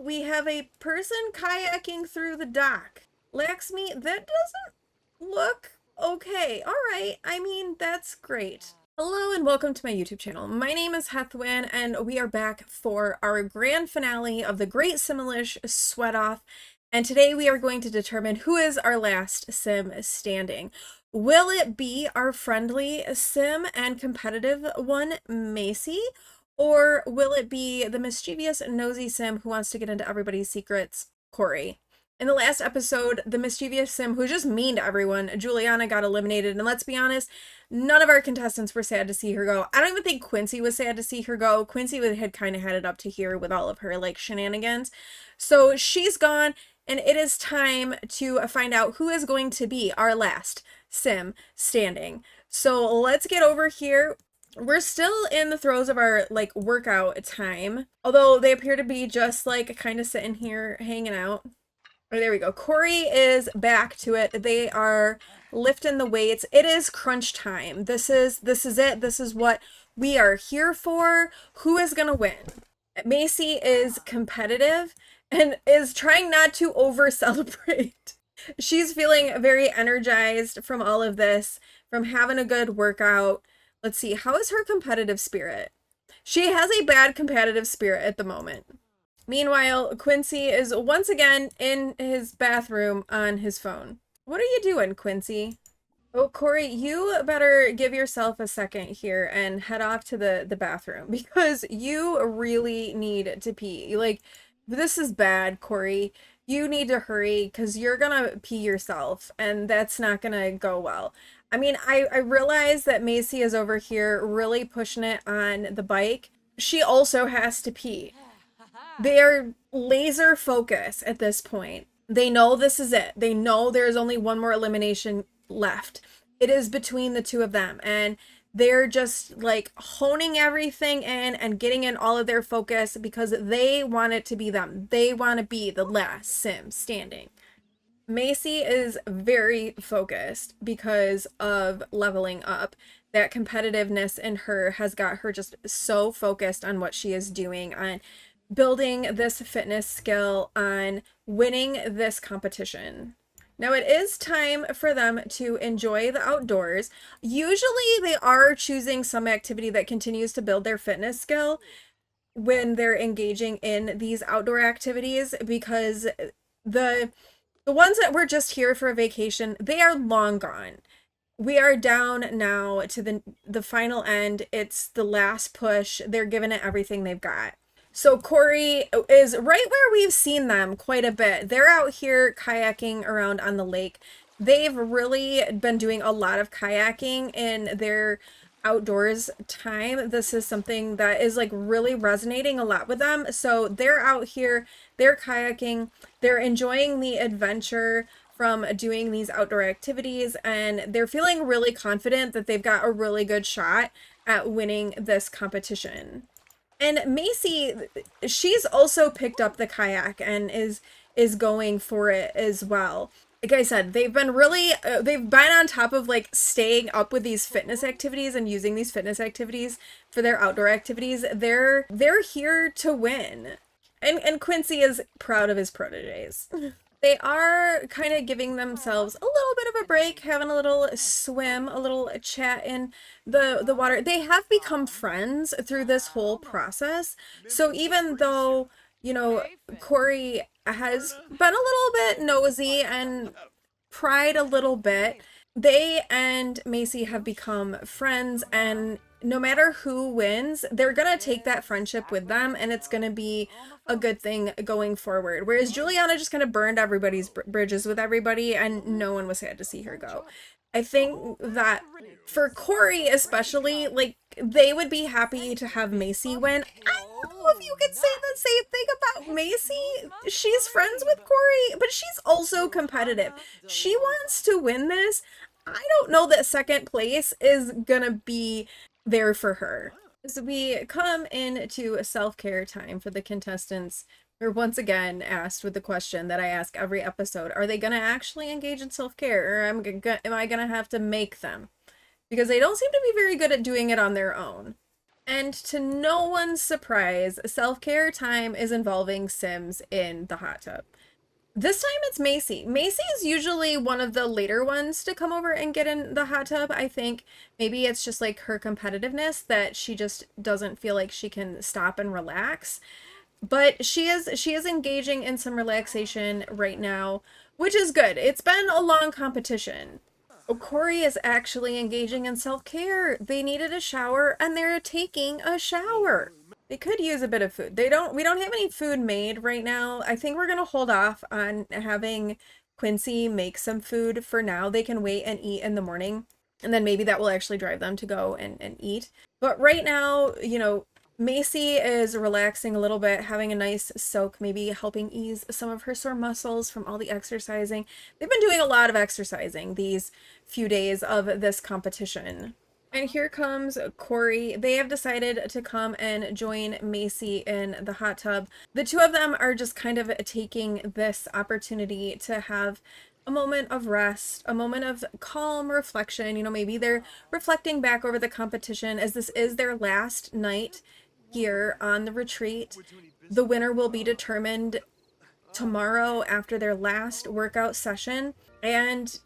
we have a person kayaking through the dock. Laxmi, that doesn't look okay. All right, I mean, that's great. Hello and welcome to my YouTube channel. My name is Heathwyn and we are back for our grand finale of the Great Similish Sweat Off. And today we are going to determine who is our last sim standing. Will it be our friendly sim and competitive one, Macy? Or will it be the mischievous, nosy sim who wants to get into everybody's secrets, Corey? In the last episode, the mischievous sim who's just mean to everyone, Juliana, got eliminated. And let's be honest, none of our contestants were sad to see her go. I don't even think Quincy was sad to see her go. Quincy had kind of had it up to here with all of her like shenanigans. So she's gone, and it is time to find out who is going to be our last sim standing. So let's get over here. We're still in the throes of our like workout time, although they appear to be just like kind of sitting here hanging out. Oh, there we go. Corey is back to it. They are lifting the weights. It is crunch time. This is it. This is what we are here for. Who is gonna win? Macy is competitive and is trying not to over celebrate. She's feeling very energized from all of this, from having a good workout. Let's see, how is her competitive spirit? She has a bad competitive spirit at the moment. Meanwhile, Quincy is once again in his bathroom on his phone. What are you doing, Quincy? Oh, Corey, you better give yourself a second here and head off to the bathroom because you really need to pee. Like, this is bad, Corey. You need to hurry because you're gonna pee yourself and that's not gonna go well. I mean, I realize that Macy is over here really pushing it on the bike. She also has to pee. They are laser focused at this point. They know this is it. They know there's only one more elimination left. It is between the two of them. And they're just like honing everything in and getting in all of their focus because they want it to be them. They want to be the last sim standing. Macy is very focused because of leveling up. That competitiveness in her has got her just so focused on what she is doing, on building this fitness skill, on winning this competition. Now it is time for them to enjoy the outdoors. Usually they are choosing some activity that continues to build their fitness skill when they're engaging in these outdoor activities because the ones that were just here for a vacation, they are long gone. We are down now to the final end. It's the last push. They're giving it everything they've got. So Corey is right where we've seen them quite a bit. They're out here kayaking around on the lake. They've really been doing a lot of kayaking in their outdoors time. This is something that is like really resonating a lot with them. So they're out here, they're kayaking, they're enjoying the adventure from doing these outdoor activities, and they're feeling really confident that they've got a really good shot at winning this competition. And Macy, she's also picked up the kayak and is going for it as well. Like I said, they've been really, they've been on top of like staying up with these fitness activities and using these fitness activities for their outdoor activities. They're here to win. And Quincy is proud of his proteges. They are kind of giving themselves a little bit of a break, having a little swim, a little chat in the water. They have become friends through this whole process. So even though, you know, Corey has been a little bit nosy and pried a little bit, they and Macy have become friends, and no matter who wins, they're gonna take that friendship with them, and it's gonna be a good thing going forward. Whereas Juliana just kind of burned everybody's bridges with everybody, and no one was sad to see her go. I think that for Corey especially, like, they would be happy to have Macy win. I don't know if you could say the same thing about Macy. She's friends with Corey, but she's also competitive. She wants to win this. I don't know that second place is gonna be there for her. As we come into self-care time for the contestants, we're once again asked with the question that I ask every episode: are they going to actually engage in self-care, or am I going to have to make them? Because they don't seem to be very good at doing it on their own. And to no one's surprise, self-care time is involving Sims in the hot tub. This time it's Macy. Macy is usually one of the later ones to come over and get in the hot tub. I think maybe it's just like her competitiveness that she just doesn't feel like she can stop and relax. But she is engaging in some relaxation right now, which is good. It's been a long competition. Corey is actually engaging in self-care. They needed a shower and they're taking a shower. They could use a bit of food. We don't have any food made right now. I think we're gonna hold off on having Quincy make some food for now. They can wait and eat in the morning. And then maybe that will actually drive them to go and eat. But right now, Macy is relaxing a little bit, having a nice soak, maybe helping ease some of her sore muscles from all the exercising. They've been doing a lot of exercising these few days of this competition. And here comes Corey. They have decided to come and join Macy in the hot tub. The two of them are just kind of taking this opportunity to have a moment of rest, a moment of calm reflection. Maybe they're reflecting back over the competition as this is their last night here on the retreat. The winner will be determined tomorrow after their last workout session. And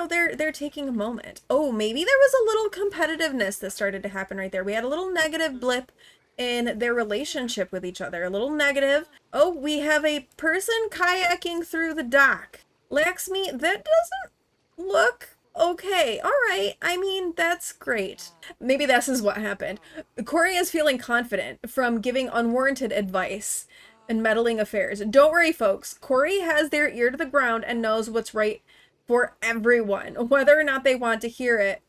they're taking a moment. Oh, maybe there was a little competitiveness that started to happen right there. We had a little negative blip in their relationship with each other. A little negative. Oh, we have a person kayaking through the dock. Laxmi, that doesn't look okay. All right. I mean, that's great. Maybe this is what happened. Corey is feeling confident from giving unwarranted advice and meddling affairs. Don't worry, folks. Corey has their ear to the ground and knows what's right for everyone. Whether or not they want to hear it,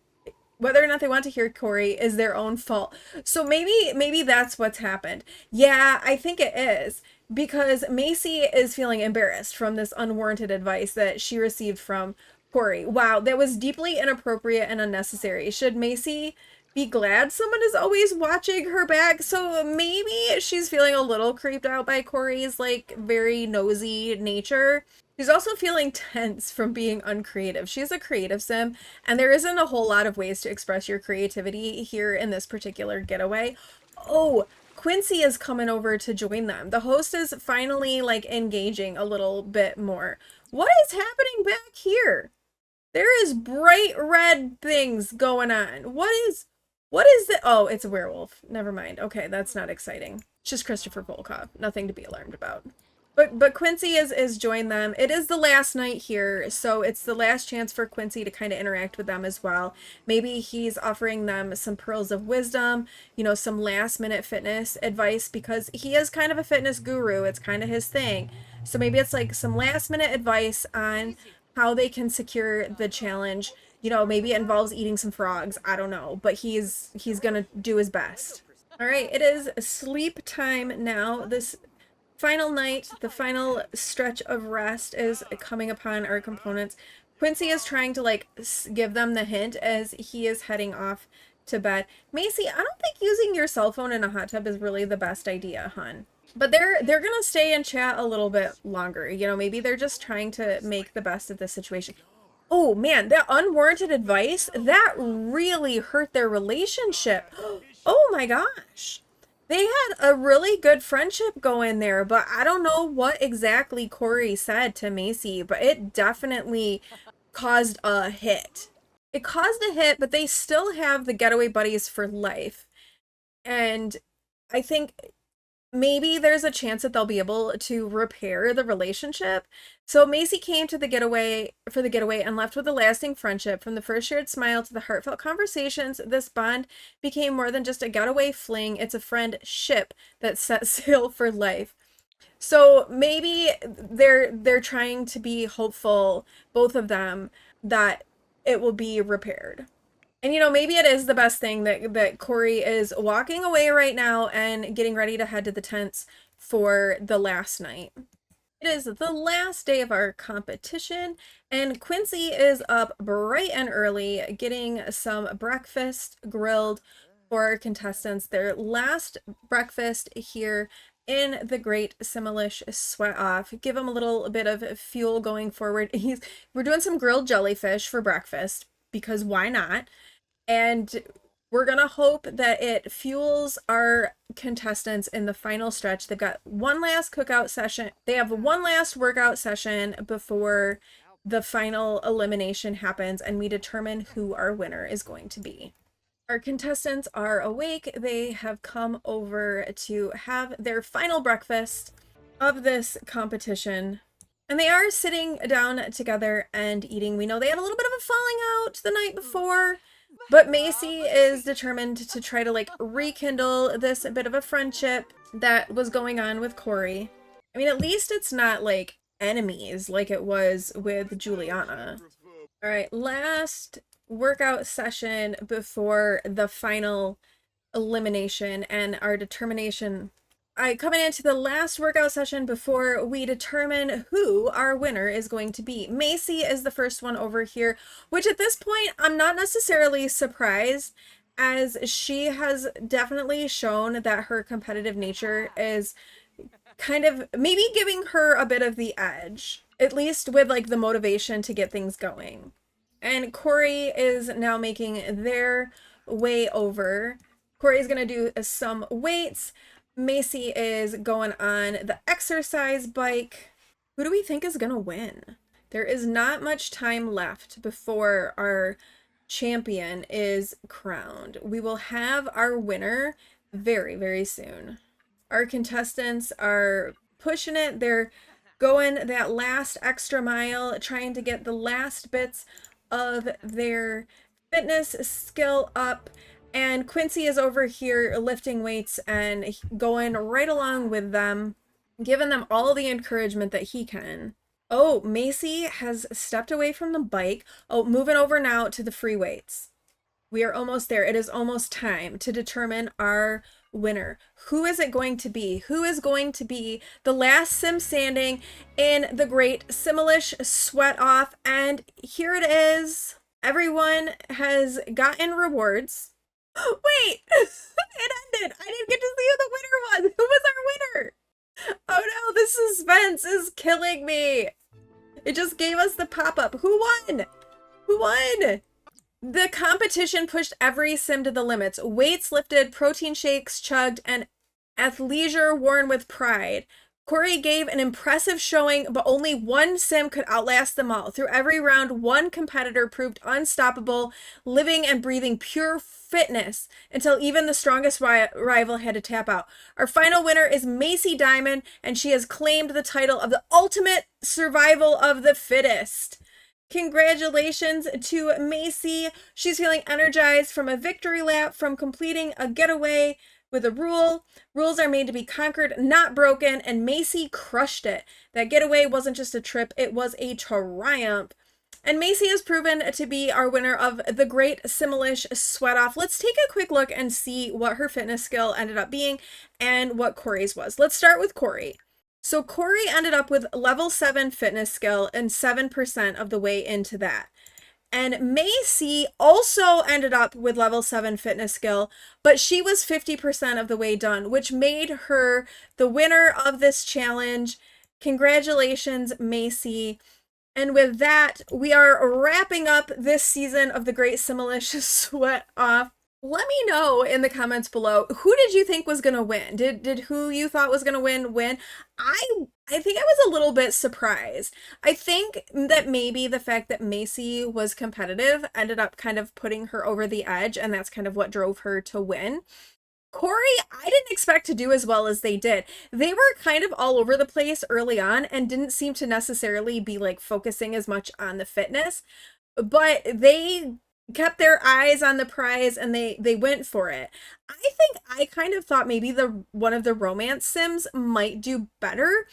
whether or not they want to hear Corey is their own fault. So maybe that's what's happened. Yeah, I think it is. Because Macy is feeling embarrassed from this unwarranted advice that she received from Corey. Wow, that was deeply inappropriate and unnecessary. Should Macy be glad someone is always watching her back? So maybe she's feeling a little creeped out by Corey's very nosy nature. She's also feeling tense from being uncreative. She's a creative sim, and there isn't a whole lot of ways to express your creativity here in this particular getaway. Oh, Quincy is coming over to join them. The host is finally engaging a little bit more. What is happening back here? There is bright red things going on. What is the— oh, it's a werewolf. Never mind. Okay, that's not exciting. It's just Christopher Volkov. Nothing to be alarmed about. But Quincy is joined them. It is the last night here, so it's the last chance for Quincy to kind of interact with them as well. Maybe he's offering them some pearls of wisdom, some last minute fitness advice, because he is kind of a fitness guru. It's kind of his thing. So maybe it's some last minute advice on how they can secure the challenge. Maybe it involves eating some frogs. I don't know, but he's gonna do his best. All right, it is sleep time now. This final night, the final stretch of rest is coming upon our components. Quincy is trying to give them the hint as he is heading off to bed. Macy, I don't think using your cell phone in a hot tub is really the best idea, hun. But they're gonna stay and chat a little bit longer. Maybe they're just trying to make the best of the situation. Oh man, that unwarranted advice, that really hurt their relationship. Oh my gosh. They had a really good friendship going there, but I don't know what exactly Corey said to Macy, but it definitely caused a hit. It caused a hit, but they still have the getaway buddies for life. And I think maybe there's a chance that they'll be able to repair the relationship. So Macy came to the getaway and left with a lasting friendship. From the first shared smile to the heartfelt conversations, this bond became more than just a getaway fling. It's a friendship that set sail for life. So maybe they're trying to be hopeful, both of them, that it will be repaired. And maybe it is the best thing that Corey is walking away right now and getting ready to head to the tents for the last night. It is the last day of our competition, and Quincy is up bright and early getting some breakfast grilled for our contestants. Their last breakfast here in the Great Similish Sweat Off. Give them a little bit of fuel going forward. We're doing some grilled jellyfish for breakfast, because why not? And We're gonna hope that it fuels our contestants in the final stretch. They've got one last cookout session. They have one last workout session before the final elimination happens, and we determine who our winner is going to be. Our contestants are awake. They have come over to have their final breakfast of this competition. And they are sitting down together and eating. We know they had a little bit of a falling out the night before, but Macy is determined to try to like rekindle this bit of a friendship that was going on with Corey. I mean, at least it's not like enemies like it was with Juliana. All right, last workout session before the final elimination and our determination. Coming into the last workout session before we determine who our winner is going to be. Macy is the first one over here, which at this point I'm not necessarily surprised, as she has definitely shown that her competitive nature is kind of maybe giving her a bit of the edge, at least with like the motivation to get things going. And Corey is now making their way over. Corey's gonna do some weights. Macy is going on the exercise bike. Who do we think is gonna win? There is not much time left before our champion is crowned. We will have our winner very, very soon. Our contestants are pushing it. They're going that last extra mile, trying to get the last bits of their fitness skill up. And Quincy is over here lifting weights and going right along with them, giving them all the encouragement that he can. Oh, Macy has stepped away from the bike. Oh, moving over now to the free weights. We are almost there. It is almost time to determine our winner. Who is it going to be? Who is going to be the last sim standing in the great Similish sweat off? And here it is. Everyone has gotten rewards. Wait, it ended. I didn't get to see who the winner was. Who was our winner? Oh no, the suspense is killing me. It just gave us the pop-up. Who won? Who won? The competition pushed every sim to the limits. Weights lifted, protein shakes chugged, and athleisure worn with pride. Corey gave an impressive showing, but only one sim could outlast them all. Through every round, one competitor proved unstoppable, living and breathing pure fitness until even the strongest rival had to tap out. Our final winner is Macy Diamond, and she has claimed the title of the ultimate survival of the fittest. Congratulations to Macy. She's feeling energized from a victory lap, from completing a getaway with a rule. Rules are made to be conquered, not broken, and Macy crushed it. That getaway wasn't just a trip, it was a triumph. And Macy has proven to be our winner of the Great Similish Sweat Off. Let's take a quick look and see what her fitness skill ended up being and what Corey's was. Let's start with Corey. So Corey ended up with level 7 fitness skill and 7% of the way into that. And Macy also ended up with level 7 fitness skill, but she was 50% of the way done, which made her the winner of this challenge. Congratulations, Macy. And with that, we are wrapping up this season of the Great Similish Sweat Off. Let me know in the comments below, who did you think was going to win? Did who you thought was going to win? I think I was a little bit surprised. I think that maybe the fact that Macy was competitive ended up kind of putting her over the edge, and that's kind of what drove her to win. Corey, I didn't expect to do as well as they did. They were kind of all over the place early on and didn't seem to necessarily be like focusing as much on the fitness, but they kept their eyes on the prize and they went for it. I think I kind of thought maybe one of the romance sims might do better,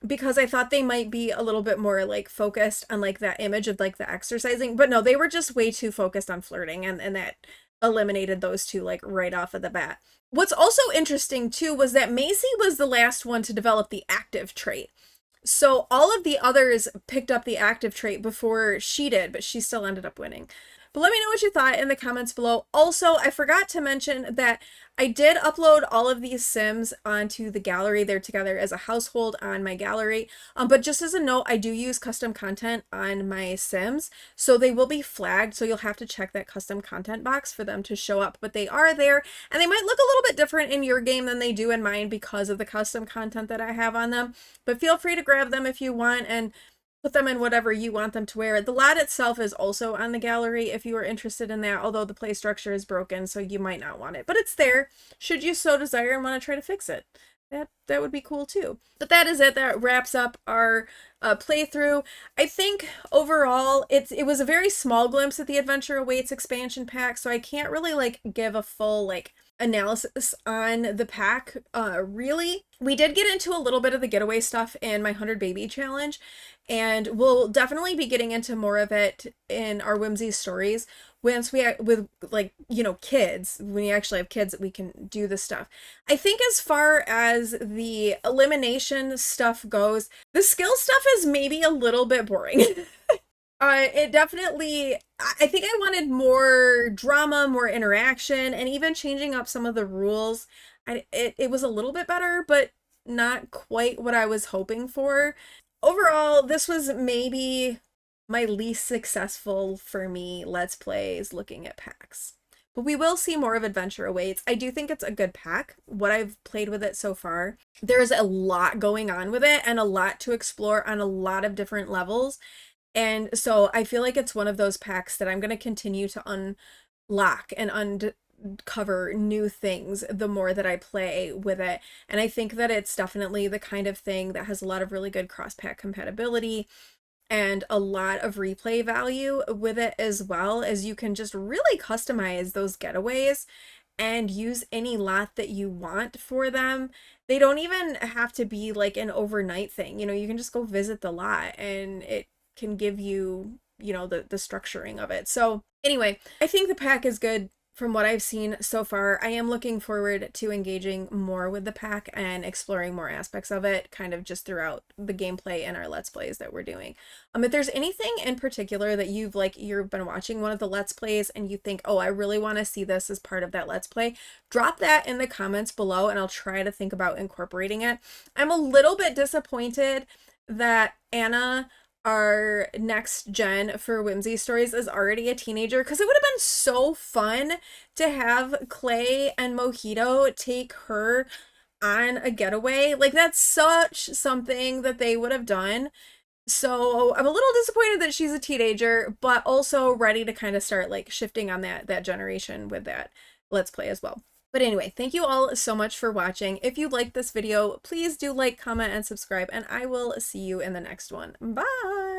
because I thought they might be a little bit more like focused on like that image of like the exercising, but no, they were just way too focused on flirting, and that eliminated those two like right off of the bat. What's also interesting too was that Macy was the last one to develop the active trait. So all of the others picked up the active trait before she did, but she still ended up winning. But let me know what you thought in the comments below. Also, I forgot to mention that I did upload all of these Sims onto the gallery. They're together as a household on my gallery. But just as a note, I do use custom content on my Sims, so they will be flagged. So you'll have to check that custom content box for them to show up. But they are there, and they might look a little bit different in your game than they do in mine because of the custom content that I have on them. But feel free to grab them if you want and put them in whatever you want them to wear. The lot itself is also on the gallery if you are interested in that, although the play structure is broken, so you might not want it. But it's there, should you so desire and want to try to fix it. That would be cool too. But that is it. That wraps up our playthrough. I think overall it was a very small glimpse at the Adventure Awaits expansion pack, so I can't really like give a full like analysis on the pack. Really, we did get into a little bit of the getaway stuff in my 100 baby challenge, and we'll definitely be getting into more of it in our Whimsy stories once we with like, you know, kids, when we actually have kids that we can do this stuff. I think as far as the elimination stuff goes, the skill stuff is maybe a little bit boring. It definitely, I think I wanted more drama, more interaction, and even changing up some of the rules. It was a little bit better, but not quite what I was hoping for. Overall, this was maybe my least successful for me Let's Plays looking at packs. But we will see more of Adventure Awaits. I do think it's a good pack, what I've played with it so far. There's a lot going on with it and a lot to explore on a lot of different levels. And so I feel like it's one of those packs that I'm going to continue to unlock and uncover new things the more that I play with it. And I think that it's definitely the kind of thing that has a lot of really good cross-pack compatibility and a lot of replay value with it, as well as you can just really customize those getaways and use any lot that you want for them. They don't even have to be like an overnight thing. You know, you can just go visit the lot and it can give you, you know, the structuring of it. So anyway, I think the pack is good from what I've seen so far. I am looking forward to engaging more with the pack and exploring more aspects of it, kind of just throughout the gameplay and our Let's Plays that we're doing. If there's anything in particular that you've been watching one of the Let's Plays and you think, oh, I really want to see this as part of that Let's Play, drop that in the comments below and I'll try to think about incorporating it. I'm a little bit disappointed that Anna, our next gen for Whimsy Stories, is already a teenager, because it would have been so fun to have Clay and Mojito take her on a getaway. Like, that's such something that they would have done. So I'm a little disappointed that she's a teenager, but also ready to kind of start like shifting on that generation with that Let's Play as well. But anyway, thank you all so much for watching. If you liked this video, please do like, comment, and subscribe, and I will see you in the next one. Bye!